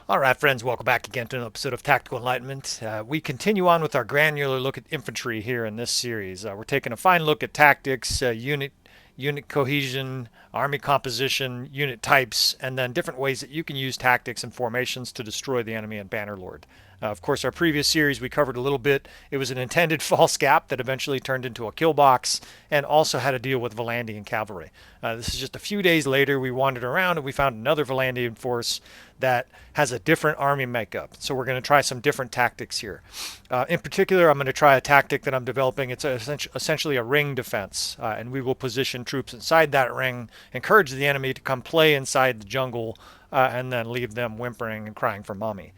All right, friends, welcome back again to an episode of Tactical Enlightenment. We continue on with our granular look at infantry here in this series. We're taking a fine look at tactics, unit cohesion, army composition, unit types, and then different ways that you can use tactics and formations to destroy the enemy in Bannerlord. Of course, our previous series we covered a little bit. It was an intended false gap that eventually turned into a kill box and also had to deal with Valandian cavalry. This is just a few days later. We wandered around and we found another Valandian force that has a different army makeup. So we're going to try some different tactics here. In particular, I'm going to try a tactic that I'm developing. It's essentially a ring defense, and we will position troops inside that ring, encourage the enemy to come play inside the jungle, and then leave them whimpering and crying for mommy.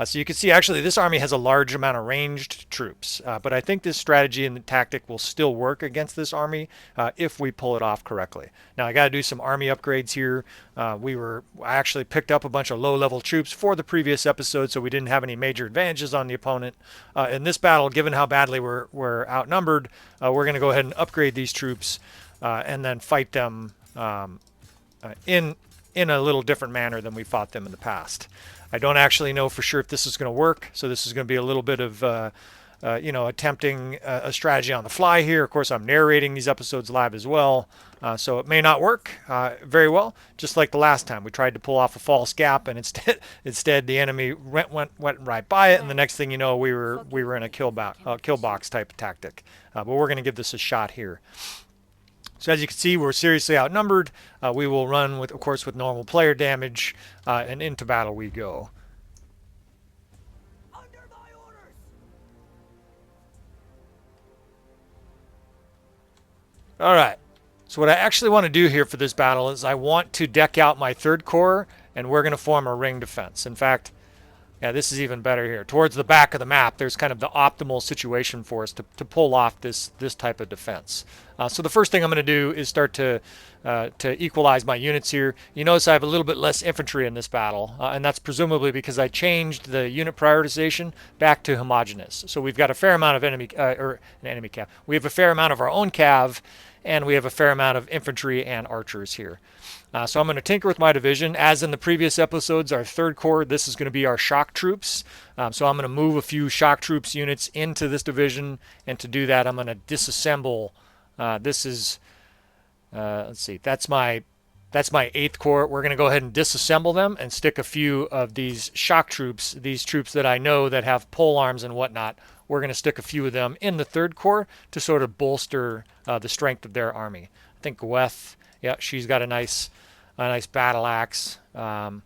So you can see actually this army has a large amount of ranged troops, but I think this strategy and the tactic will still work against this army if we pull it off correctly. Now I got to do some army upgrades here. I actually picked up a bunch of low-level troops for the previous episode, so we didn't have any major advantages on the opponent. In this battle, given how badly we're outnumbered, we're going to go ahead and upgrade these troops and then fight them in a little different manner than we fought them in the past. I don't actually know for sure if this is going to work, so this is going to be a little bit of attempting a strategy on the fly here. Of course, I'm narrating these episodes live as well, so it may not work very well. Just like the last time, we tried to pull off a false gap, and instead the enemy went right by it, and the next thing you know, we were in a kill box type of tactic. But we're going to give this a shot here. So as you can see, we're seriously outnumbered. We will run, of course, with normal player damage, and into battle we go. Under my orders. All right. So what I actually want to do here for this battle is I want to deck out my third corps, and we're going to form a ring defense. In fact, yeah, this is even better here. Towards the back of the map, there's kind of the optimal situation for us to pull off this type of defense. So the first thing I'm going to do is start to equalize my units here. You notice I have a little bit less infantry in this battle, and that's presumably because I changed the unit prioritization back to homogeneous. So we've got a fair amount of enemy cav. We have a fair amount of our own cav, and we have a fair amount of infantry and archers here. So I'm going to tinker with my division. As in the previous episodes, our third corps, this is going to be our shock troops. So I'm going to move a few shock troops units into this division, and to do that I'm going to disassemble. This is, let's see, that's my 8th Corps. We're going to go ahead and disassemble them and stick a few of these shock troops, these troops that I know that have pole arms and whatnot. We're going to stick a few of them in the 3rd Corps to sort of bolster the strength of their army. I think Gweth, yeah, she's got a nice battle axe, and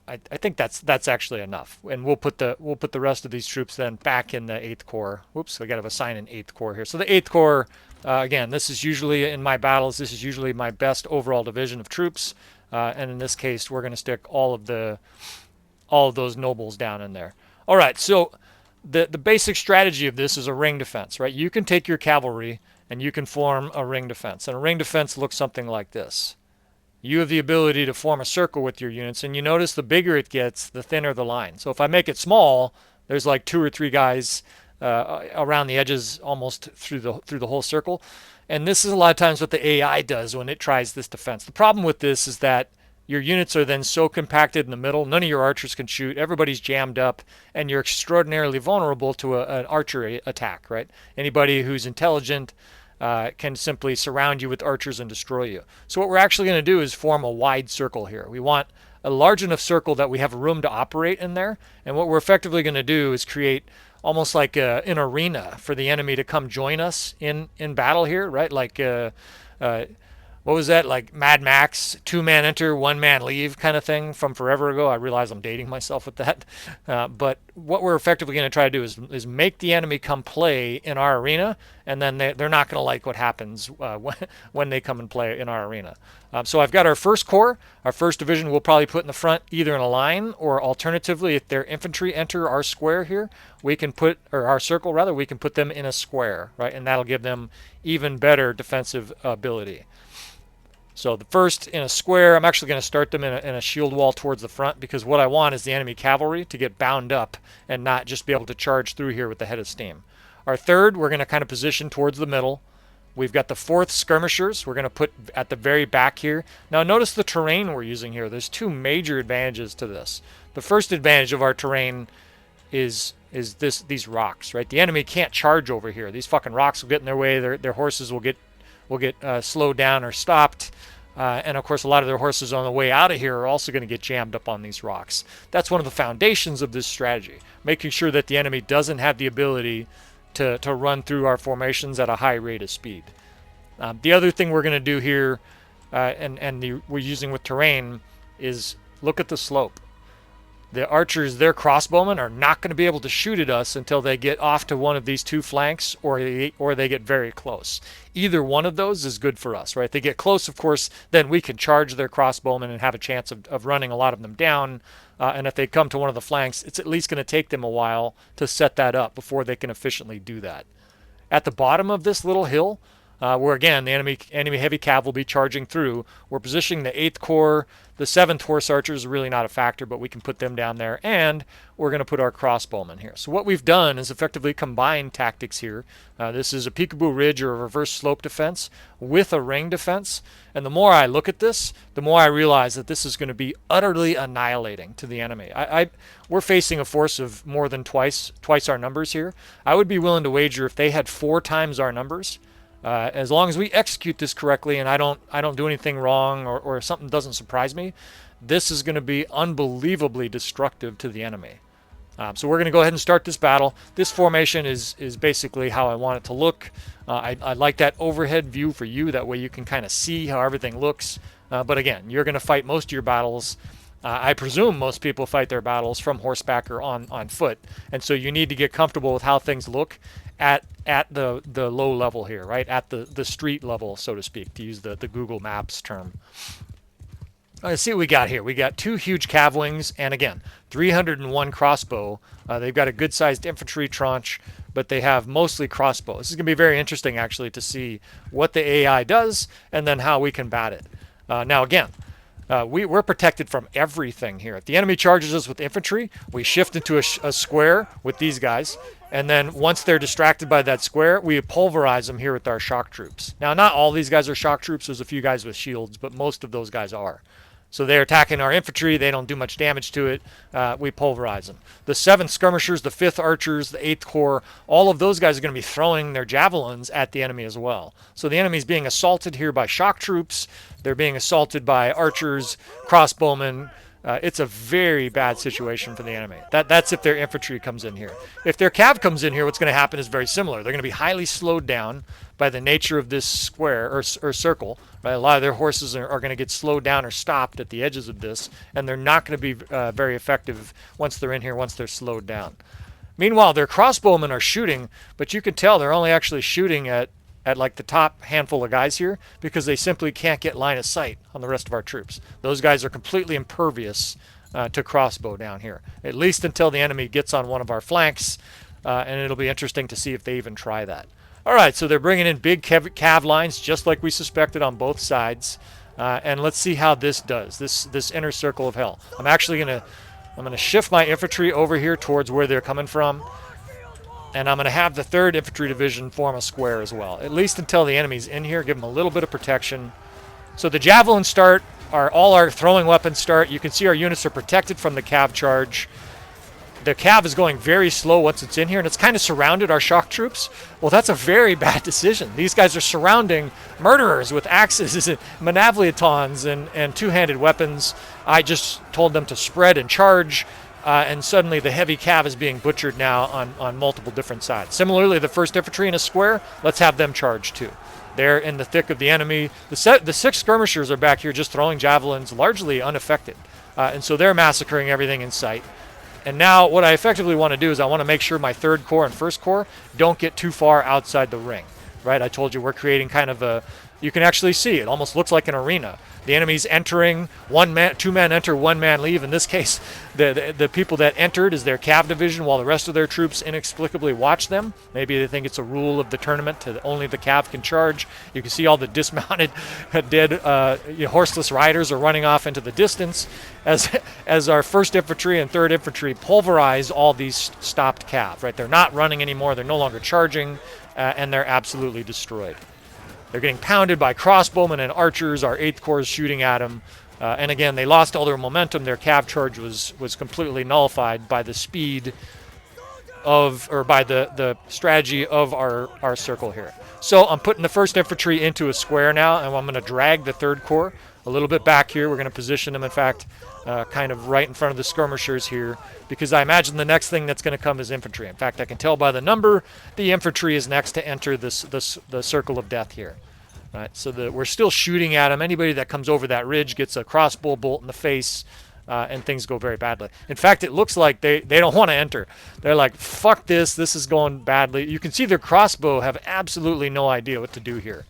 I think that's actually enough. And we'll put the rest of these troops then back in the 8th Corps. Whoops, I got to assign an 8th Corps here. So the 8th Corps, again, this is usually in my battles. This is usually my best overall division of troops, and in this case, we're going to stick all of those nobles down in there. All right, so the basic strategy of this is a ring defense, right? You can take your cavalry and you can form a ring defense. And a ring defense looks something like this. You have the ability to form a circle with your units, and you notice the bigger it gets, the thinner the line. So if I make it small, there's like 2 or 3 guys around the edges almost through the whole circle. And this is a lot of times what the AI does when it tries this defense. The problem with this is that your units are then so compacted in the middle, none of your archers can shoot, everybody's jammed up, and you're extraordinarily vulnerable to an archery attack, right? Anybody who's intelligent can simply surround you with archers and destroy you. So what we're actually going to do is form a wide circle here. We want a large enough circle that we have room to operate in there, and what we're effectively going to do is create almost like an arena for the enemy to come join us in battle here, right? Like what was that, like Mad Max, 2-man enter, 1-man leave kind of thing from forever ago? I realize I'm dating myself with that. But what we're effectively going to try to do is make the enemy come play in our arena, and then they're not going to like what happens when they come and play in our arena. So I've got our 1st Corps. Our 1st Division we'll probably put in the front either in a line, or alternatively, if their infantry enter our square here, we can put, or our circle rather, we can put them in a square, right? And that'll give them even better defensive ability. So the first in a square, I'm actually going to start them in a shield wall towards the front, because what I want is the enemy cavalry to get bound up and not just be able to charge through here with the head of steam. Our 3rd, we're going to kind of position towards the middle. We've got the 4th skirmishers we're going to put at the very back here. Now notice the terrain we're using here. There's 2 major advantages to this. The first advantage of our terrain is these rocks, right? The enemy can't charge over here. These fucking rocks will get in their way. Their horses will get slowed down or stopped. And of course, a lot of their horses on the way out of here are also going to get jammed up on these rocks. That's one of the foundations of this strategy, making sure that the enemy doesn't have the ability to run through our formations at a high rate of speed. The other thing we're going to do here, we're using with terrain, is look at the slope. The archers, their crossbowmen, are not going to be able to shoot at us until they get off to one of these 2 flanks, or they get very close. Either one of those is good for us, right? If they get close, of course, then we can charge their crossbowmen and have a chance of running a lot of them down. And if they come to one of the flanks, it's at least going to take them a while to set that up before they can efficiently do that. At the bottom of this little hill, where again the enemy heavy cav will be charging through, we're positioning the 8th Corps. The 7th Horse Archers are really not a factor, but we can put them down there, and we're going to put our crossbowmen here. So what we've done is effectively combine tactics here. This is a peekaboo ridge or a reverse slope defense with a ring defense, and the more I look at this, the more I realize that this is going to be utterly annihilating to the enemy. We're facing a force of more than twice our numbers here. I would be willing to wager if they had 4 times our numbers, as long as we execute this correctly and I don't do anything wrong or something doesn't surprise me, this is going to be unbelievably destructive to the enemy. So we're going to go ahead and start this battle. This formation is basically how I want it to look. I like that overhead view for you. That way you can kind of see how everything looks. But again, you're going to fight most of your battles. I presume most people fight their battles from horseback or on foot. And so you need to get comfortable with how things look at the low level here, right? At the street level, so to speak, to use the Google Maps term. Let's see what we got here. We got 2 huge cav wings, and again, 301 crossbow. They've got a good-sized infantry tranche, but they have mostly crossbow. This is going to be very interesting, actually, to see what the AI does and then how we combat it. Now, again, we're protected from everything here. If the enemy charges us with infantry, we shift into a square with these guys, and then once they're distracted by that square, we pulverize them here with our shock troops. Now, not all these guys are shock troops. There's a few guys with shields, but most of those guys are. So they're attacking our infantry. They don't do much damage to it. We pulverize them. The 7th skirmishers, the 5th archers, the 8th Corps, all of those guys are going to be throwing their javelins at the enemy as well. So the enemy is being assaulted here by shock troops. They're being assaulted by archers, crossbowmen. It's a very bad situation for the enemy. That's if their infantry comes in here. If their cav comes in here, what's going to happen is very similar. They're going to be highly slowed down by the nature of this square or circle. Right? A lot of their horses are going to get slowed down or stopped at the edges of this, and they're not going to be very effective once they're in here, once they're slowed down. Meanwhile, their crossbowmen are shooting, but you can tell they're only actually shooting at like the top handful of guys here because they simply can't get line of sight on the rest of our troops. Those guys are completely impervious to crossbow down here, at least until the enemy gets on one of our flanks, and it'll be interesting to see if they even try that. All right, so they're bringing in big cav lines just like we suspected on both sides, and let's see how this does, this inner circle of hell. I'm going to shift my infantry over here towards where they're coming from, and I'm going to have the 3rd Infantry Division form a square as well, at least until the enemy's in here, give them a little bit of protection. So the javelins start, all our throwing weapons start. You can see our units are protected from the cav charge. The cav is going very slow once it's in here, and it's kind of surrounded our shock troops. Well, that's a very bad decision. These guys are surrounding murderers with axes and manavliatons and two-handed weapons. I just told them to spread and charge. And suddenly the heavy cav is being butchered now on multiple different sides. Similarly, the 1st Infantry in a square, let's have them charge too. They're in the thick of the enemy. The 6 skirmishers are back here just throwing javelins, largely unaffected. And so they're massacring everything in sight. And now what I effectively want to do is I want to make sure my 3rd Corps and 1st Corps don't get too far outside the ring. Right? I told you we're creating kind of a, you can actually see it almost looks like an arena. The enemy's entering, 2 men enter, 1 man leave. In this case, the people that entered is their cav division while the rest of their troops inexplicably watch them. Maybe they think it's a rule of the tournament to only the cav can charge. You can see all the dismounted, dead, horseless riders are running off into the distance as our 1st Infantry and 3rd Infantry pulverize all these stopped cav. Right? They're not running anymore. They're no longer charging, and they're absolutely destroyed. They're getting pounded by crossbowmen and archers. Our 8th Corps is shooting at them. And again, they lost all their momentum. Their cav charge was completely nullified by the speed of, or by the strategy of our circle here. So I'm putting the 1st Infantry into a square now, and I'm going to drag the 3rd Corps a little bit back here. We're going to position them, in fact, kind of right in front of the skirmishers here, because I imagine the next thing that's going to come is infantry. In fact, I can tell by the number the infantry is next to enter the circle of death here. Right, so we're still shooting at them. Anybody that comes over that ridge gets a crossbow bolt in the face, and things go very badly. In fact, it looks like they don't want to enter. They're like, fuck this is going badly. You can see their crossbow have absolutely no idea what to do here.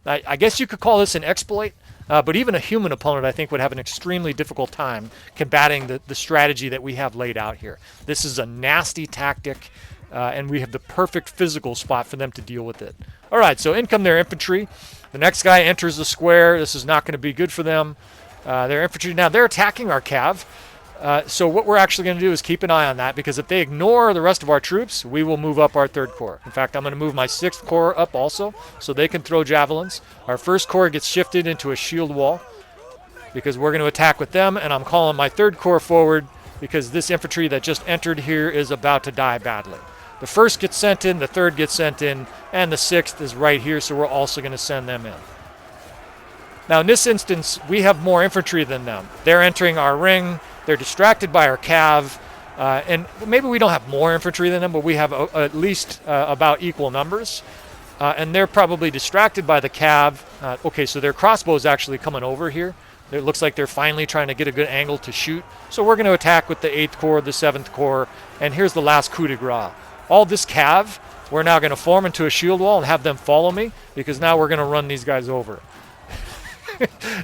I guess you could call this an exploit, but even a human opponent, I think, would have an extremely difficult time combating the strategy that we have laid out here. This is a nasty tactic, and we have the perfect physical spot for them to deal with it. All right, so in come their infantry. The next guy enters the square. This is not going to be good for them. Their infantry, now they're attacking our cav. So what we're actually going to do is keep an eye on that, because if they ignore the rest of our troops, we will move up our 3rd Corps. In fact, I'm going to move my 6th Corps up also, so they can throw javelins. Our 1st Corps gets shifted into a shield wall, because we're going to attack with them, and I'm calling my 3rd Corps forward, because this infantry that just entered here is about to die badly. The 1st gets sent in, the 3rd gets sent in, and the 6th is right here, so we're also going to send them in. Now, in this instance, we have more infantry than them. They're entering our ring. They're distracted by our cav. And maybe we don't have more infantry than them, but we have at least about equal numbers. And they're probably distracted by the cav. Okay, so their crossbow is actually coming over here. It looks like they're finally trying to get a good angle to shoot. So we're going to attack with the 8th Corps, the 7th Corps, and here's the last coup de grace. All this cav, we're now going to form into a shield wall and have them follow me, because now we're going to run these guys over.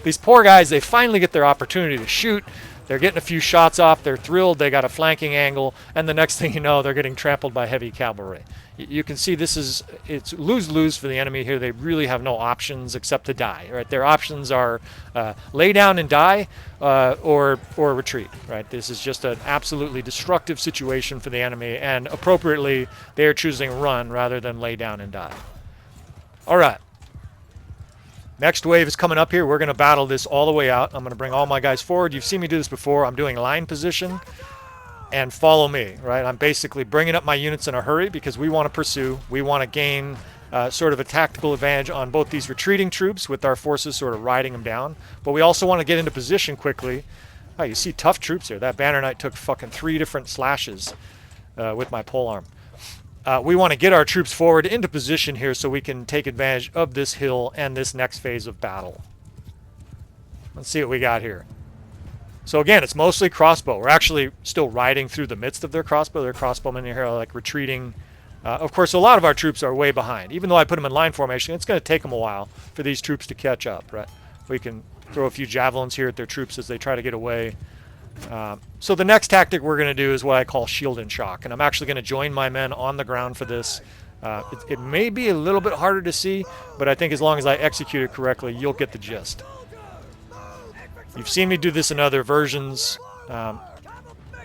These poor guys, they finally get their opportunity to shoot. They're getting a few shots off. They're thrilled. They got a flanking angle. And the next thing you know, they're getting trampled by heavy cavalry. You can see it's lose-lose for the enemy here. They really have no options except to die. Right? Their options are lay down and die, or retreat. Right? This is just an absolutely destructive situation for the enemy. And appropriately, they are choosing run rather than lay down and die. All right. Next wave is coming up here. We're going to battle this all the way out. I'm going to bring all my guys forward. You've seen me do this before. I'm doing line position, and follow me, right? I'm basically bringing up my units in a hurry, because we want to pursue. We want to gain sort of a tactical advantage on both these retreating troops with our forces sort of riding them down. But we also want to get into position quickly. Oh, you see tough troops here. That Banner Knight took fucking 3 different slashes with my polearm. We want to get our troops forward into position here so we can take advantage of this hill and this next phase of battle. Let's see what we got here. So again, it's mostly crossbow. We're actually still riding through the midst of their crossbow. Their crossbowmen here are like retreating. Of course, a lot of our troops are way behind. Even though I put them in line formation, it's going to take them a while for these troops to catch up. Right? We can throw a few javelins here at their troops as they try to get away. So the next tactic we're going to do is what I call shield and shock, and I'm actually going to join my men on the ground for this. It may be a little bit harder to see, but I think as long as I execute it correctly, you'll get the gist. You've seen me do this in other versions.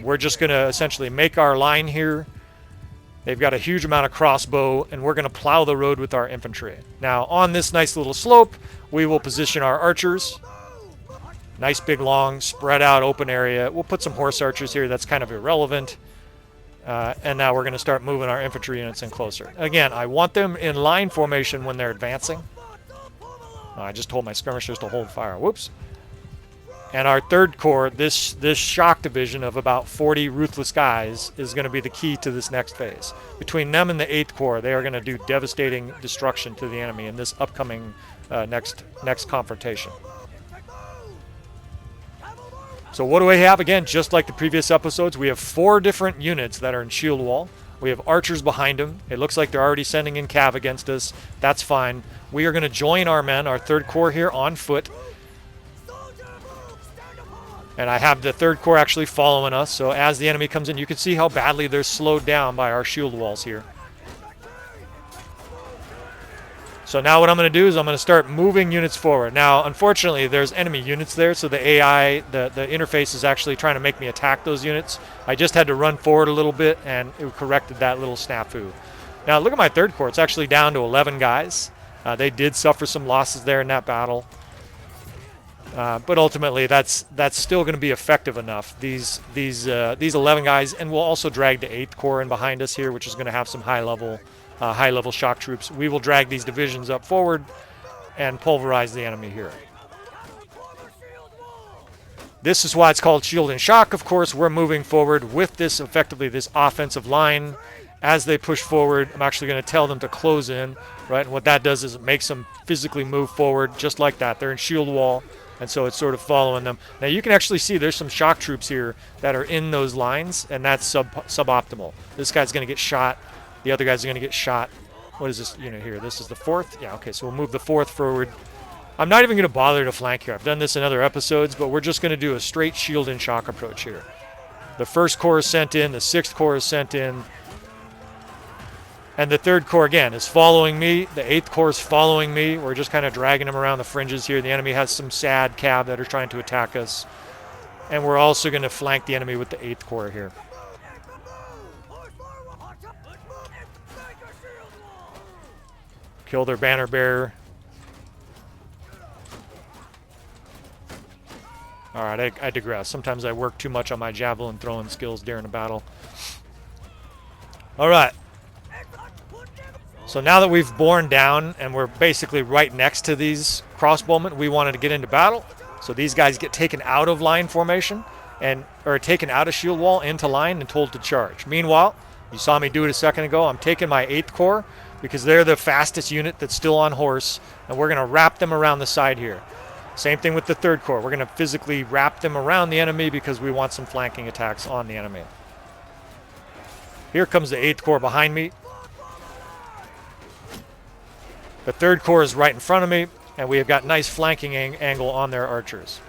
We're just going to essentially make our line here. They've got a huge amount of crossbow, and we're going to plow the road with our infantry. Now, on this nice little slope, we will position our archers. Nice big long spread out open area. We'll put some horse archers here. That's kind of irrelevant. And now we're going to start moving our infantry units in closer. Again, I want them in line formation when they're advancing. I just told my skirmishers to hold fire. Whoops. And our 3rd Corps, this shock division of about 40 ruthless guys, is going to be the key to this next phase. Between them and the 8th Corps, they are going to do devastating destruction to the enemy in this upcoming next confrontation. So what do we have? Again, just like the previous episodes, we have 4 different units that are in shield wall. We have archers behind them. It looks like they're already sending in cav against us. That's fine. We are going to join our men, our 3rd Corps here, on foot. And I have the 3rd Corps actually following us. So as the enemy comes in, you can see how badly they're slowed down by our shield walls here. So now what I'm going to do is I'm going to start moving units forward. Now, unfortunately, there's enemy units there, so the AI, the interface is actually trying to make me attack those units. I just had to run forward a little bit, and it corrected that little snafu. Now, look at my 3rd Corps. It's actually down to 11 guys. They did suffer some losses there in that battle. But ultimately, that's still going to be effective enough. These 11 guys, and we'll also drag the 8th Corps in behind us here, which is going to have some high level shock troops. We will drag these divisions up forward and pulverize the enemy here. This is why it's called shield and shock. Of course, we're moving forward with this effectively this offensive line. As they push forward, I'm actually going to tell them to close in, right? And what that does is it makes them physically move forward just like that. They're in shield wall. And so it's sort of following them. Now you can actually see there's some shock troops here that are in those lines, and that's suboptimal. This guy's going to get shot. The other guy's going to get shot. What is this unit here? This is the 4th? Yeah, okay, so we'll move the 4th forward. I'm not even going to bother to flank here. I've done this in other episodes, but we're just going to do a straight shield and shock approach here. The 1st Corps is sent in. The 6th Corps is sent in. And the 3rd Corps, again, is following me. The 8th Corps is following me. We're just kind of dragging them around the fringes here. The enemy has some sad cav that are trying to attack us. And we're also going to flank the enemy with the 8th Corps here. Kill their banner bearer. All right, I digress. Sometimes I work too much on my javelin throwing skills during a battle. All right. So now that we've borne down and we're basically right next to these crossbowmen, we wanted to get into battle. So these guys get taken out of line formation or taken out of shield wall into line and told to charge. Meanwhile, you saw me do it a second ago. I'm taking my 8th Corps because they're the fastest unit that's still on horse, and we're going to wrap them around the side here. Same thing with the 3rd Corps. We're going to physically wrap them around the enemy because we want some flanking attacks on the enemy. Here comes the 8th Corps behind me. The 3rd Corps is right in front of me, and we have got nice flanking angle on their archers.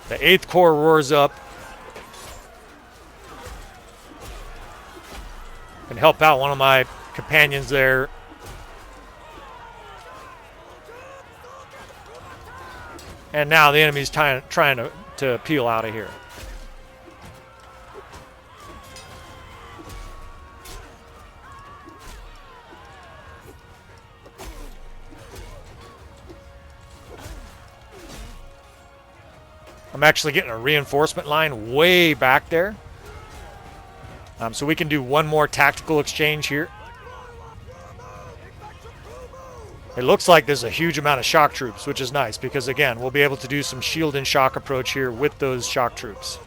The 8th Corps roars up and help out one of my companions there. And now the enemy's trying to peel out of here. I'm actually getting a reinforcement line way back there. So we can do one more tactical exchange here. It looks like there's a huge amount of shock troops, which is nice because, again, we'll be able to do some shield and shock approach here with those shock troops.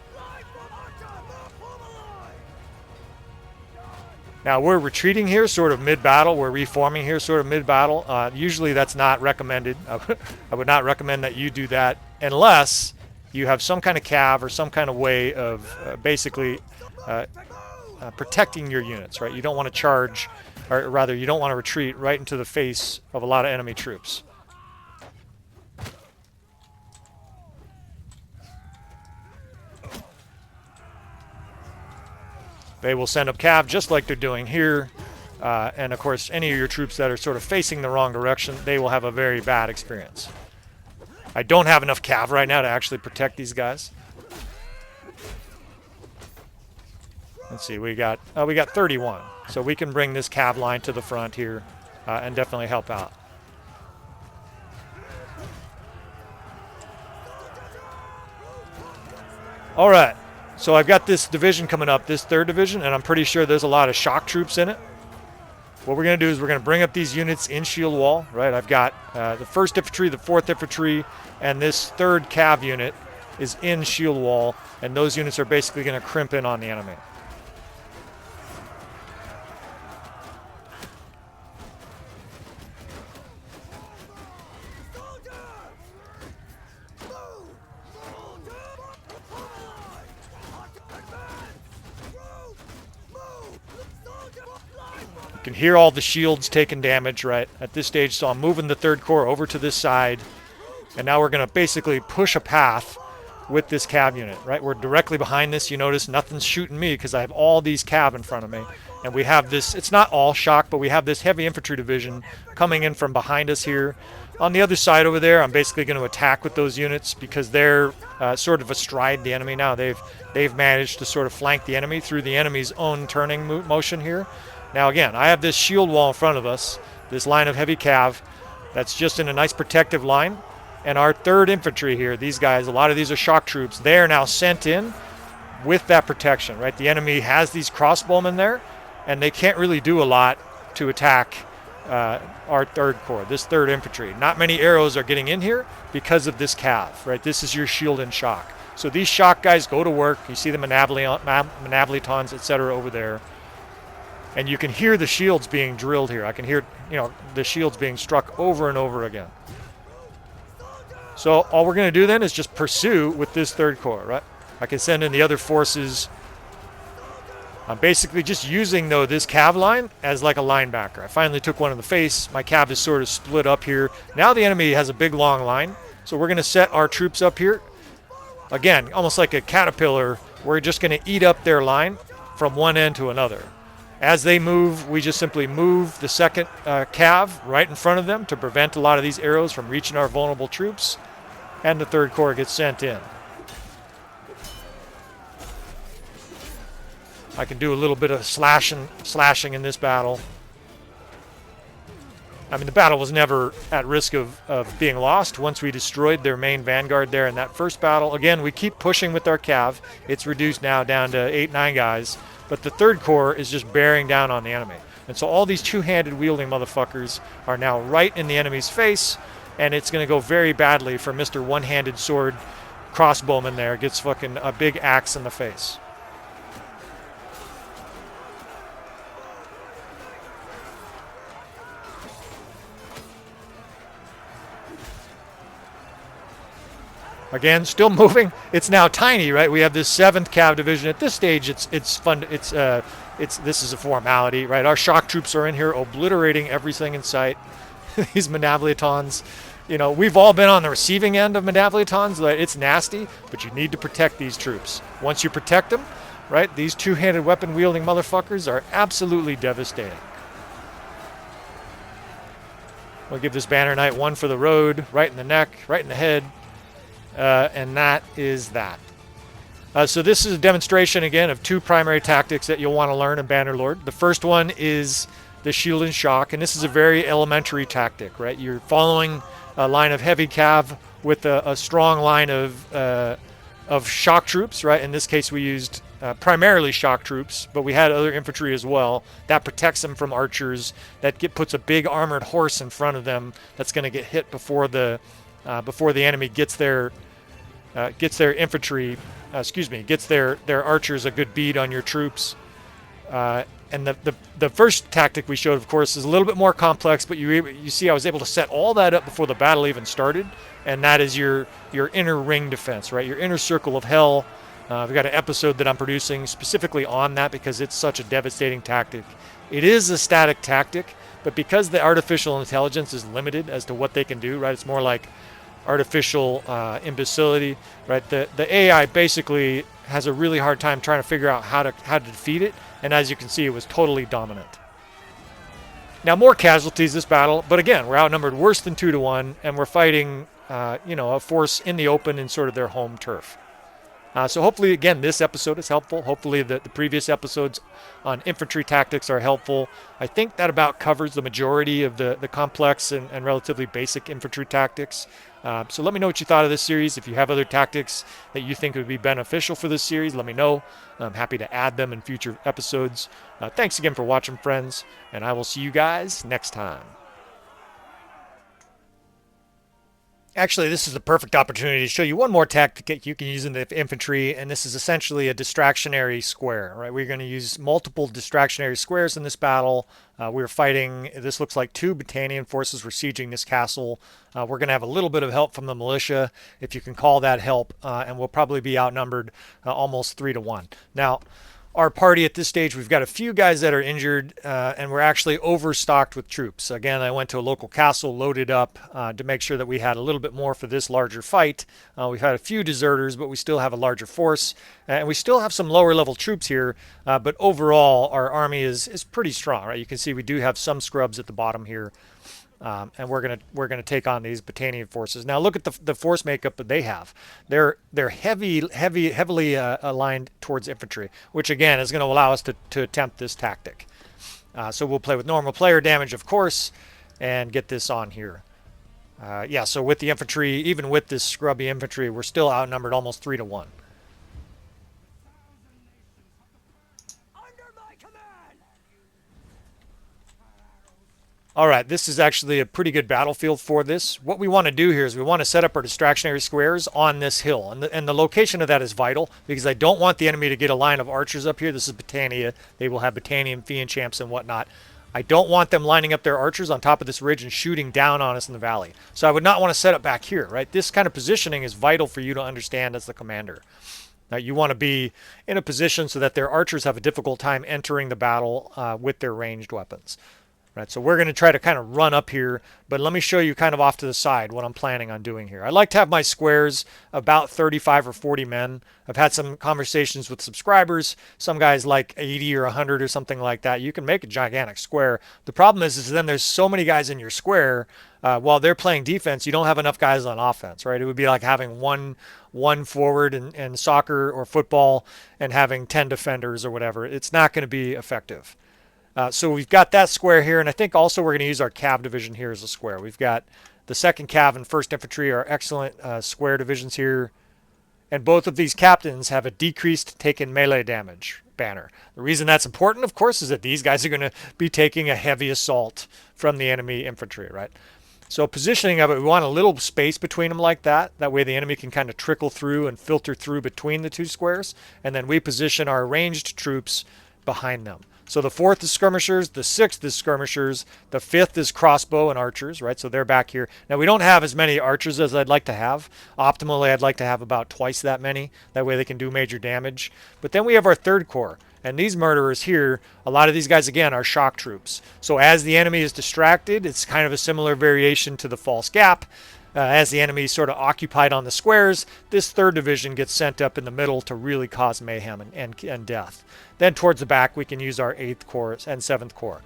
Now, we're retreating here sort of mid-battle. We're reforming here sort of mid-battle. Usually that's not recommended. I would not recommend that you do that unless you have some kind of cav or some kind of way of basically protecting your units, right? You don't want to charge, or rather, you don't want to retreat right into the face of a lot of enemy troops. They will send up cav just like they're doing here. And of course, any of your troops that are sort of facing the wrong direction, they will have a very bad experience. I don't have enough cav right now to actually protect these guys. Let's see, we got 31. So we can bring this cav line to the front here and definitely help out. All right, so I've got this division coming up, this 3rd division, and I'm pretty sure there's a lot of shock troops in it. What we're going to do is we're going to bring up these units in shield wall, right? I've got the 1st Infantry, the 4th Infantry, and this 3rd Cav unit is in shield wall, and those units are basically going to crimp in on the enemy. You can hear all the shields taking damage right at this stage, so I'm moving the 3rd Corps over to this side, and now we're going to basically push a path with this cav unit, right? We're directly behind this. You notice nothing's shooting me because I have all these cav in front of me. And we have this, it's not all shock, but we have this heavy infantry division coming in from behind us here. On the other side over there, I'm basically going to attack with those units because they're sort of astride the enemy now. They've managed to sort of flank the enemy through the enemy's own turning motion here. Now again, I have this shield wall in front of us, this line of heavy cav that's just in a nice protective line. And our 3rd infantry here, these guys, a lot of these are shock troops. They are now sent in with that protection, right? The enemy has these crossbowmen there, and they can't really do a lot to attack our 3rd Corps, this 3rd infantry. Not many arrows are getting in here because of this cav, right? This is your shield and shock. So these shock guys go to work. You see the Manablitons, etc. over there. And you can hear the shields being drilled here. I can hear, the shields being struck over and over again. So all we're going to do then is just pursue with this 3rd Corps, right? I can send in the other forces. I'm basically just using, though, this cav line as like a linebacker. I finally took one in the face. My cav is sort of split up here. Now the enemy has a big, long line. So we're going to set our troops up here. Again, almost like a caterpillar. We're just going to eat up their line from one end to another. As they move, we just simply move the 2nd cav right in front of them to prevent a lot of these arrows from reaching our vulnerable troops. And the 3rd Corps gets sent in. I can do a little bit of slashing in this battle. I mean, the battle was never at risk of being lost once we destroyed their main vanguard there in that first battle. Again, we keep pushing with our cav. It's reduced now down to 8-9 guys. But the 3rd Corps is just bearing down on the enemy. And so all these two-handed wielding motherfuckers are now right in the enemy's face. And it's going to go very badly for Mr. One-Handed Sword crossbowman there. Gets fucking a big axe in the face. Again, still moving. It's now tiny, right? We have this 7th Cav division. At this stage, it's fun. This is a formality, right? Our shock troops are in here obliterating everything in sight. These Manablitons, we've all been on the receiving end of Manablitons. It's nasty, but you need to protect these troops. Once you protect them, right? These two-handed weapon-wielding motherfuckers are absolutely devastating. We'll give this Banner Knight one for the road, right in the neck, right in the head. And that is that. So this is a demonstration, again, of 2 primary tactics that you'll want to learn in Bannerlord. The first one is the shield and shock, and this is a very elementary tactic, right? You're following a line of heavy cav with a strong line of shock troops, right? In this case, we used primarily shock troops, but we had other infantry as well. That protects them from archers. That puts a big armored horse in front of them that's going to get hit before the enemy gets their infantry, gets their archers a good bead on your troops. And the first tactic we showed, of course, is a little bit more complex, but you see I was able to set all that up before the battle even started, and that is your inner ring defense, right? Your inner circle of hell. We've got an episode that I'm producing specifically on that because it's such a devastating tactic. It is a static tactic, but because the artificial intelligence is limited as to what they can do, right? It's more like artificial imbecility, right? The AI basically has a really hard time trying to figure out how to defeat it, and as you can see, it was totally dominant. Now, more casualties this battle, but again, we're outnumbered worse than 2-1, and we're fighting, a force in the open in sort of their home turf. So hopefully, again, this episode is helpful. Hopefully the previous episodes on infantry tactics are helpful. I think that about covers the majority of the complex and relatively basic infantry tactics. So let me know what you thought of this series. If you have other tactics that you think would be beneficial for this series, let me know. I'm happy to add them in future episodes. Thanks again for watching, friends, and I will see you guys next time. Actually, this is the perfect opportunity to show you one more tactic you can use in the infantry, and this is essentially a distractionary square, right? We're going to use multiple distractionary squares in this battle. We're fighting, this looks like 2 Battanian forces. We're sieging this castle. We're going to have a little bit of help from the militia, if you can call that help, and we'll probably be outnumbered almost 3-1. Now, our party at this stage, we've got a few guys that are injured, and we're actually overstocked with troops. Again, I went to a local castle, loaded up to make sure that we had a little bit more for this larger fight. We've had a few deserters, but we still have a larger force, and we still have some lower level troops here, but overall our army is pretty strong, right? You can see we do have some scrubs at the bottom here. And we're gonna take on these Battanian forces. Now look at the force makeup that they have. They're heavily aligned towards infantry, which again is going to allow us to attempt this tactic. So we'll play with normal player damage, of course, and get this on here. Yeah, so with the infantry, even with this scrubby infantry, we're still outnumbered almost 3 to 1. All right, this is actually a pretty good battlefield for this. What we want to do here is we want to set up our distractionary squares on this hill. And the location of that is vital because I don't want the enemy to get a line of archers up here. This is Battania. They will have Battanian Fian champs and whatnot. I don't want them lining up their archers on top of this ridge and shooting down on us in the valley. So I would not want to set up back here, right? This kind of positioning is vital for you to understand as the commander. Now, you want to be in a position so that their archers have a difficult time entering the battle with their ranged weapons. Right, so we're going to try to kind of run up here, but let me show you kind of off to the side what I'm planning on doing here. I like to have my squares about 35 or 40 men. I've had some conversations with subscribers. Some guys like 80 or 100 or something like that. You can make a gigantic square. The problem is then there's so many guys in your square. While they're playing defense, you don't have enough guys on offense, right? It would be like having one forward in soccer or football and having 10 defenders or whatever. It's not going to be effective. So we've got that square here, and I think also we're going to use our cav division here as a square. We've got the 2nd Cav and 1st Infantry are excellent square divisions here, and both of these captains have a decreased taken melee damage banner. The reason that's important, of course, is that these guys are going to be taking a heavy assault from the enemy infantry, right? So positioning of it, we want a little space between them like that. That way the enemy can kind of trickle through and filter through between the two squares, and then we position our ranged troops behind them. So the 4th is skirmishers, the 6th is skirmishers, the 5th is crossbow and archers, right? So they're back here. Now we don't have as many archers as I'd like to have. Optimally, I'd like to have about twice that many. That way they can do major damage. But then we have our 3rd Corps. And these murderers here, a lot of these guys, again, are shock troops. So as the enemy is distracted, it's kind of a similar variation to the false gap. As the enemy is sort of occupied on the squares, this 3rd Division gets sent up in the middle to really cause mayhem and death. Then towards the back, we can use our 8th Corps and 7th Corps.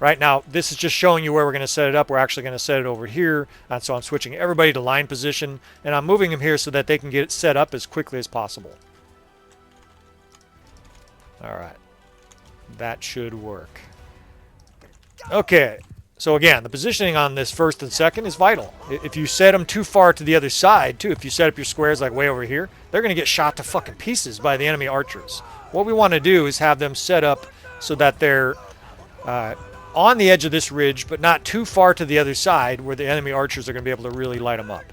Right now, this is just showing you where we're going to set it up. We're actually going to set it over here. And so I'm switching everybody to line position, and I'm moving them here so that they can get it set up as quickly as possible. All right. That should work. Okay. So again, the positioning on this 1st and 2nd is vital. If you set them too far to the other side, too, if you set up your squares like way over here, they're going to get shot to fucking pieces by the enemy archers. What we want to do is have them set up so that they're on the edge of this ridge, but not too far to the other side where the enemy archers are going to be able to really light them up.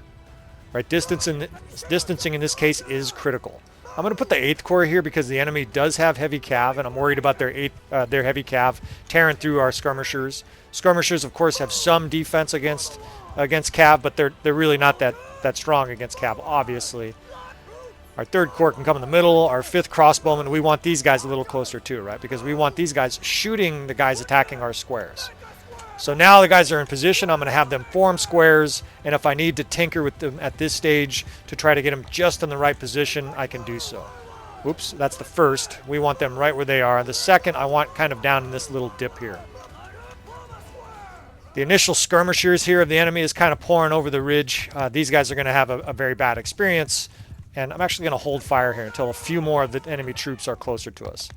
Right? Distancing in this case is critical. I'm going to put the 8th Corps here because the enemy does have heavy cav, and I'm worried about their heavy cav tearing through our skirmishers. Skirmishers, of course, have some defense against cav, but they're really not that strong against cav, obviously. Our 3rd Corps can come in the middle. Our 5th crossbowmen, we want these guys a little closer too, right? Because we want these guys shooting the guys attacking our squares. So now the guys are in position. I'm going to have them form squares, and if I need to tinker with them at this stage to try to get them just in the right position, I can do so. Oops, that's the 1st. We want them right where they are. The 2nd, I want kind of down in this little dip here. The initial skirmishers here of the enemy is kind of pouring over the ridge. These guys are going to have a very bad experience, and I'm actually going to hold fire here until a few more of the enemy troops are closer to us.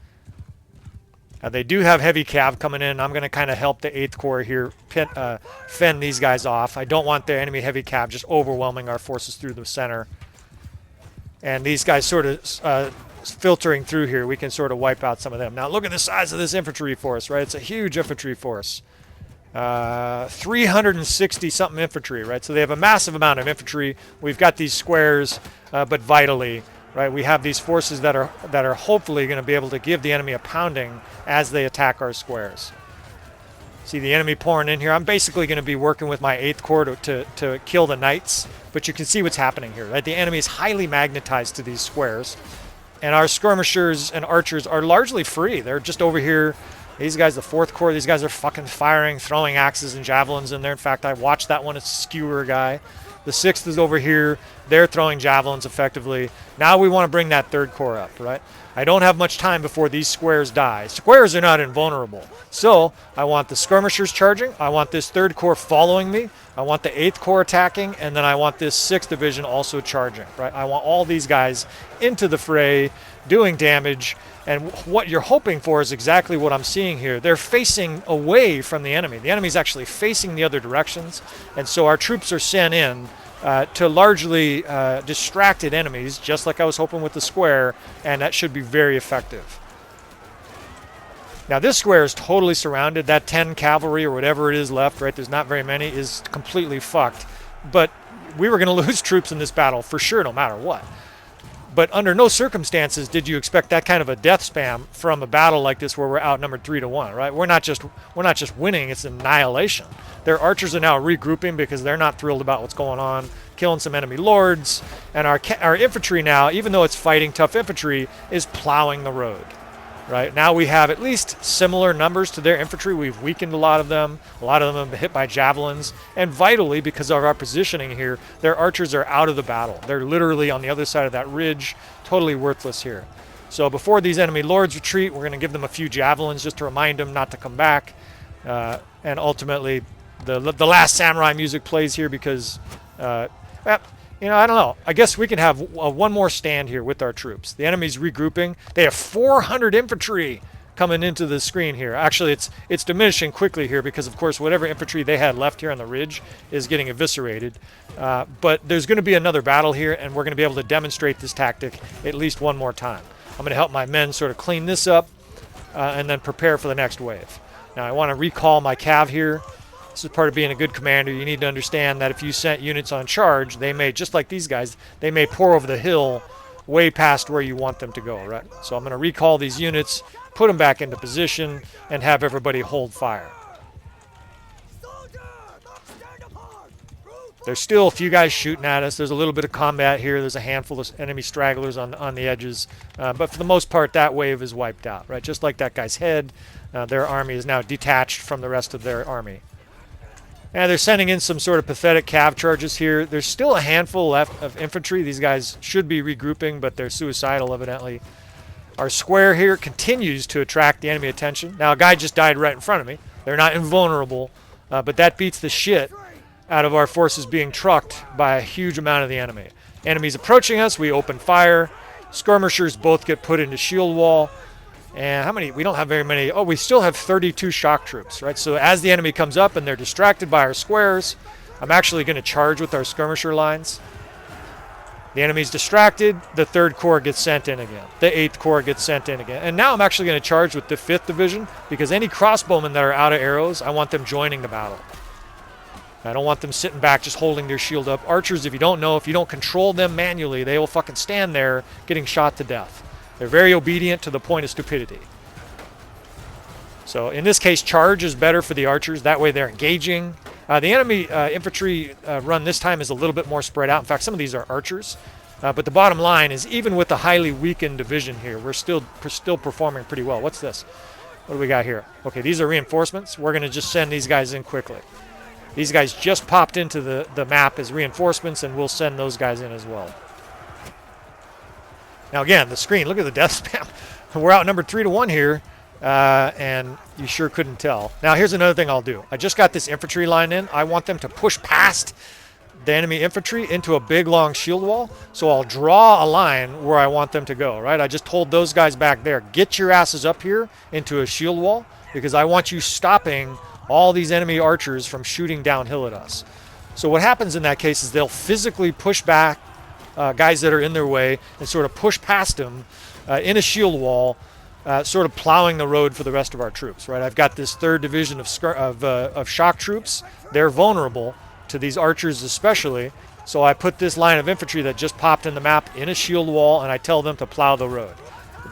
They do have heavy cav coming in. I'm going to kind of help the 8th Corps here fend these guys off. I don't want the enemy heavy cav just overwhelming our forces through the center. And these guys sort of filtering through here, we can sort of wipe out some of them. Now look at the size of this infantry force, right? It's a huge infantry force. 360 something infantry, right? So they have a massive amount of infantry. We've got these squares, but vitally, right? We have these forces that are hopefully going to be able to give the enemy a pounding as they attack our squares. See the enemy pouring in here. I'm basically going to be working with my 8th Corps to kill the knights, but you can see what's happening here, right? The enemy is highly magnetized to these squares. And our skirmishers and archers are largely free. They're just over here. These guys, the 4th Corps, these guys are fucking firing, throwing axes and javelins in there. In fact, I watched that one, a skewer guy. The 6th is over here. They're throwing javelins effectively. Now we want to bring that 3rd Corps up, right? I don't have much time before these squares die. Squares are not invulnerable. So I want the skirmishers charging. I want this 3rd Corps following me. I want the 8th Corps attacking. And then I want this 6th Division also charging, right? I want all these guys into the fray, doing damage. And what you're hoping for is exactly what I'm seeing here. They're facing away from the enemy. The enemy's actually facing the other directions. And so our troops are sent in to largely distracted enemies, just like I was hoping with the square, and that should be very effective. Now this square is totally surrounded. That 10 cavalry or whatever it is left, right, there's not very many, is completely fucked. But we were going to lose troops in this battle for sure, no matter what. But under no circumstances did you expect that kind of a death spam from a battle like this where we're outnumbered 3-1, right? We're not just winning, it's annihilation. Their archers are now regrouping because they're not thrilled about what's going on, killing some enemy lords, and our infantry now, even though it's fighting tough infantry, is plowing the road. Right now we have at least similar numbers to their infantry. We've weakened a lot of them. A lot of them have been hit by javelins. And vitally, because of our positioning here, their archers are out of the battle. They're literally on the other side of that ridge, totally worthless here. So before these enemy lords retreat, we're going to give them a few javelins just to remind them not to come back. And ultimately, the last samurai music plays here because, you know, I don't know. I guess we can have one more stand here with our troops. The enemy's regrouping. They have 400 infantry coming into the screen here. Actually, it's diminishing quickly here because, of course, whatever infantry they had left here on the ridge is getting eviscerated. But there's going to be another battle here, and we're going to be able to demonstrate this tactic at least one more time. I'm going to help my men sort of clean this up and then prepare for the next wave. Now, I want to recall my cav here. This is part of being a good commander. You need to understand that if you sent units on charge, they may, just like these guys, they may pour over the hill way past where you want them to go, right? So I'm going to recall these units, put them back into position, and have everybody hold fire. There's still a few guys shooting at us. There's a little bit of combat here. There's a handful of enemy stragglers on the edges. But for the most part, that wave is wiped out, right? Just like that guy's head, their army is now detached from the rest of their army. And they're sending in some sort of pathetic cav charges here. There's still a handful left of infantry. These guys should be regrouping, but they're suicidal, evidently. Our square here continues to attract the enemy attention. Now, a guy just died right in front of me. They're not invulnerable, but that beats the shit out of our forces being trucked by a huge amount of the enemy. Enemies approaching us, we open fire. Skirmishers both get put into shield wall. And how many? We don't have very many. Oh, we still have 32 shock troops, right? So as the enemy comes up and they're distracted by our squares, I'm actually going to charge with our skirmisher lines. The enemy's distracted. The 3rd Corps gets sent in again. The 8th Corps gets sent in again. And now I'm actually going to charge with the 5th Division because any crossbowmen that are out of arrows, I want them joining the battle. I don't want them sitting back just holding their shield up. Archers, if you don't know, if you don't control them manually, they will fucking stand there getting shot to death. They're very obedient to the point of stupidity. So in this case, charge is better for the archers. That way they're engaging. The enemy infantry run this time is a little bit more spread out. In fact, some of these are archers. But the bottom line is even with the highly weakened division here, we're still performing pretty well. What's this? What do we got here? Okay, these are reinforcements. We're going to just send these guys in quickly. These guys just popped into the map as reinforcements, and we'll send those guys in as well. Now again, the screen, look at the death spam. We're outnumbered 3-1 here, and you sure couldn't tell. Now here's another thing I'll do. I just got this infantry line in. I want them to push past the enemy infantry into a big long shield wall. So I'll draw a line where I want them to go, right? I just told those guys back there, get your asses up here into a shield wall because I want you stopping all these enemy archers from shooting downhill at us. So what happens in that case is they'll physically push back guys that are in their way and sort of push past them in a shield wall, sort of plowing the road for the rest of our troops, right? I've got this 3rd Division of shock troops. They're vulnerable to these archers especially, so I put this line of infantry that just popped in the map in a shield wall, and I tell them to plow the road.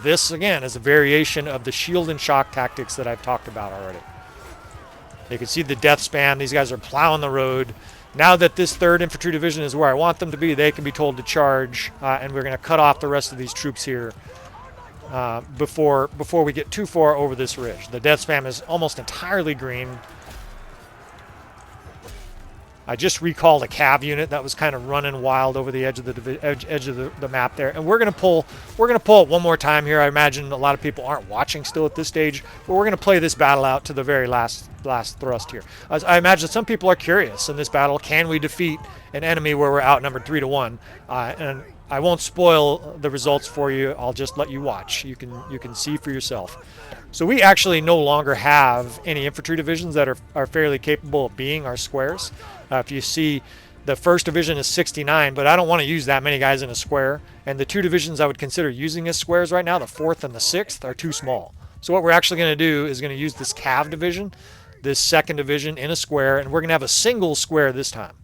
This, again, is a variation of the shield and shock tactics that I've talked about already. You can see the death spam. These guys are plowing the road. Now that this 3rd Infantry Division is where I want them to be, they can be told to charge, and we're going to cut off the rest of these troops here before we get too far over this ridge. The death spam is almost entirely green. I just recalled a cav unit that was kind of running wild over the edge of the map there, and we're gonna pull it one more time here. I imagine a lot of people aren't watching still at this stage, but we're gonna play this battle out to the very last thrust here. I imagine some people are curious in this battle: can we defeat an enemy where we're outnumbered 3-1? And I won't spoil the results for you. I'll just let you watch. You can see for yourself. So we actually no longer have any infantry divisions that are fairly capable of being our squares. If you see, the 1st division is 69, but I don't want to use that many guys in a square. And the 2 divisions I would consider using as squares right now, the 4th and the 6th, are too small. So what we're actually going to do is going to use this cav division, this 2nd division in a square, and we're going to have a single square this time.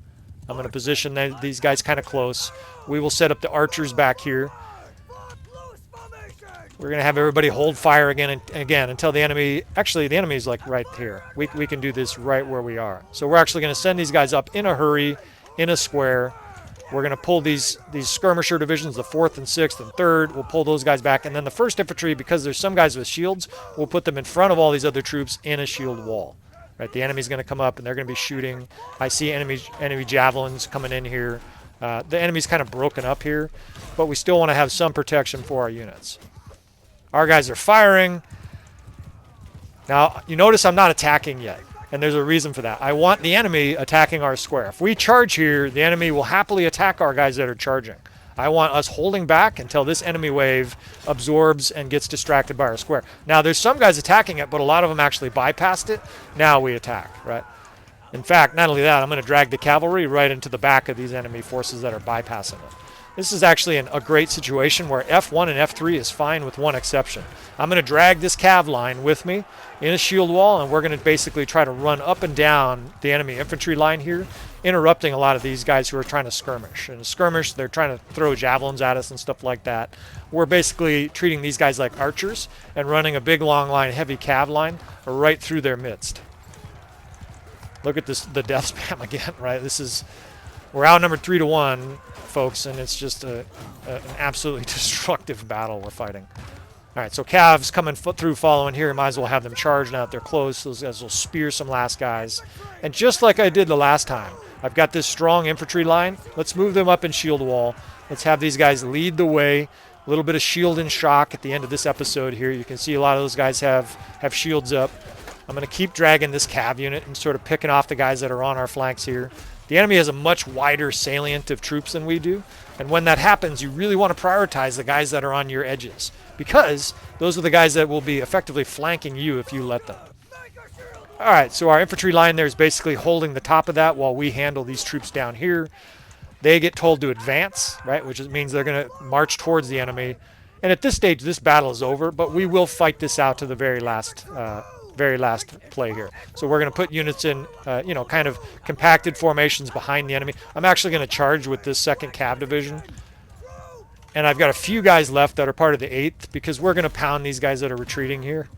I'm going to position these guys kind of close. We will set up the archers back here. We're going to have everybody hold fire again and again until the enemy... Actually, the enemy is like right here. We can do this right where we are. So we're actually going to send these guys up in a hurry, in a square. We're going to pull these skirmisher divisions, the 4th and 6th and 3rd. We'll pull those guys back. And then the 1st infantry, because there's some guys with shields, we'll put them in front of all these other troops in a shield wall. Right, the enemy's going to come up and they're going to be shooting. I see enemy javelins coming in here. The enemy's kind of broken up here, but we still want to have some protection for our units. Our guys are firing. Now, you notice I'm not attacking yet, and there's a reason for that. I want the enemy attacking our square. If we charge here, the enemy will happily attack our guys that are charging. I want us holding back until this enemy wave absorbs and gets distracted by our square. Now, there's some guys attacking it, but a lot of them actually bypassed it. Now we attack, right? In fact, not only that, I'm going to drag the cavalry right into the back of these enemy forces that are bypassing it. This is actually a great situation where F1 and F3 is fine with one exception. I'm going to drag this cav line with me in a shield wall, and we're going to basically try to run up and down the enemy infantry line here, interrupting a lot of these guys who are trying to skirmish. And skirmish, they're trying to throw javelins at us and stuff like that. We're basically treating these guys like archers and running a big, long line, heavy cav line right through their midst. Look at this, the death spam again, right? We're outnumbered 3-1, folks, and it's just an absolutely destructive battle we're fighting. All right, so Cavs coming through following here. Might as well have them charge now that they're close. Those guys will spear some last guys. And just like I did the last time, I've got this strong infantry line. Let's move them up in shield wall. Let's have these guys lead the way. A little bit of shield and shock at the end of this episode here. You can see a lot of those guys have shields up. I'm going to keep dragging this cav unit and sort of picking off the guys that are on our flanks here. The enemy has a much wider salient of troops than we do, and when that happens, you really want to prioritize the guys that are on your edges, because those are the guys that will be effectively flanking you if you let them. All right, so our infantry line there is basically holding the top of that while we handle these troops down here. They get told to advance, right, which means they're going to march towards the enemy. And at this stage, this battle is over, but we will fight this out to the very last play here. So we're going to put units in, kind of compacted formations behind the enemy. I'm actually going to charge with this 2nd Cav division. And I've got a few guys left that are part of the 8th because we're going to pound these guys that are retreating here.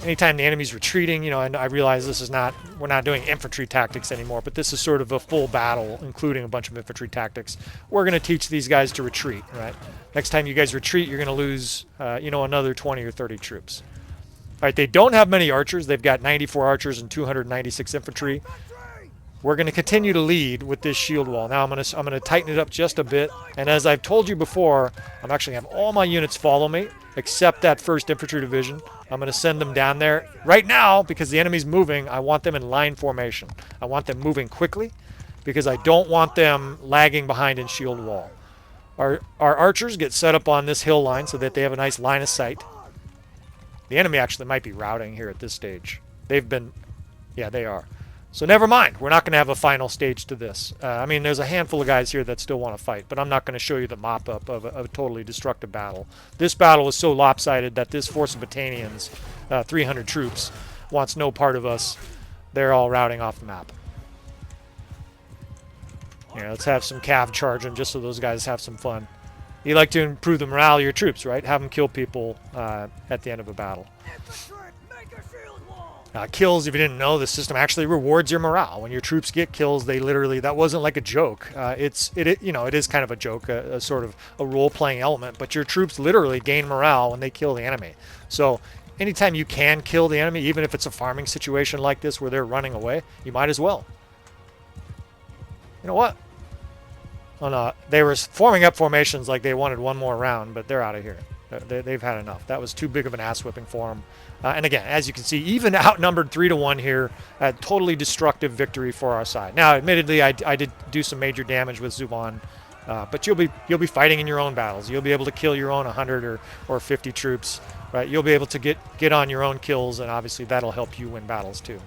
Anytime the enemy's retreating, and I realize we're not doing infantry tactics anymore, but this is sort of a full battle, including a bunch of infantry tactics. We're going to teach these guys to retreat, right? Next time you guys retreat, you're going to lose, another 20 or 30 troops. All right, they don't have many archers. They've got 94 archers and 296 infantry. We're going to continue to lead with this shield wall. Now I'm going to tighten it up just a bit. And as I've told you before, I'm actually going to have all my units follow me, except that 1st Infantry Division. I'm going to send them down there right now because the enemy's moving. I want them in line formation. I want them moving quickly because I don't want them lagging behind in shield wall. Our archers get set up on this hill line so that they have a nice line of sight. The enemy actually might be routing here at this stage. They are. So never mind. We're not going to have a final stage to this. There's a handful of guys here that still want to fight, but I'm not going to show you the mop-up of a totally destructive battle. This battle was so lopsided that this force of Battanians, 300 troops, wants no part of us. They're all routing off the map. Yeah, let's have some cav charging just so those guys have some fun. You like to improve the morale of your troops, right? Have them kill people at the end of a battle. Kills, if you didn't know, the system actually rewards your morale. When your troops get kills, they literally, that wasn't like a joke. It is kind of a joke, a sort of a role-playing element, but your troops literally gain morale when they kill the enemy. So anytime you can kill the enemy, even if it's a farming situation like this where they're running away, you might as well. You know what? Oh no, they were forming up formations like they wanted one more round, but they're out of here. They've had enough. That was too big of an ass whipping for them. And again, as you can see, even outnumbered 3-1 here, a totally destructive victory for our side. Now, admittedly, I did do some major damage with Zuban, but you'll be fighting in your own battles. You'll be able to kill your own 100 or 50 troops, right? You'll be able to get on your own kills, and obviously that'll help you win battles too.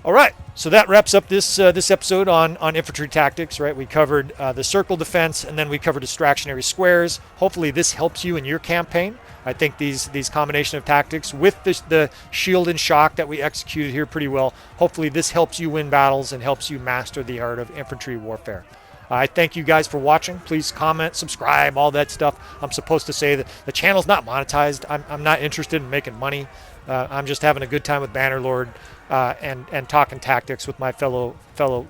All right, so that wraps up this episode on infantry tactics, right? We covered the circle defense, and then we covered distractionary squares. Hopefully this helps you in your campaign. I think these combination of tactics with the shield and shock that we executed here pretty well, hopefully this helps you win battles and helps you master the art of infantry warfare. I thank you guys for watching. Please comment, subscribe, all that stuff. I'm supposed to say that the channel's not monetized. I'm not interested in making money. I'm just having a good time with Bannerlord and talking tactics with my fellow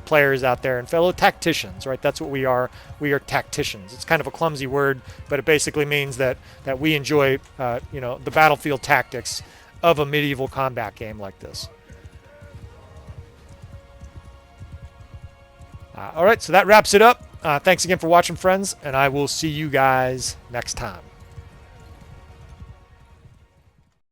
players out there and fellow tacticians, right? That's what we are. We are tacticians. It's kind of a clumsy word, but it basically means that we enjoy the battlefield tactics of a medieval combat game like this. All right, so that wraps it up. Thanks again for watching, friends, and I will see you guys next time.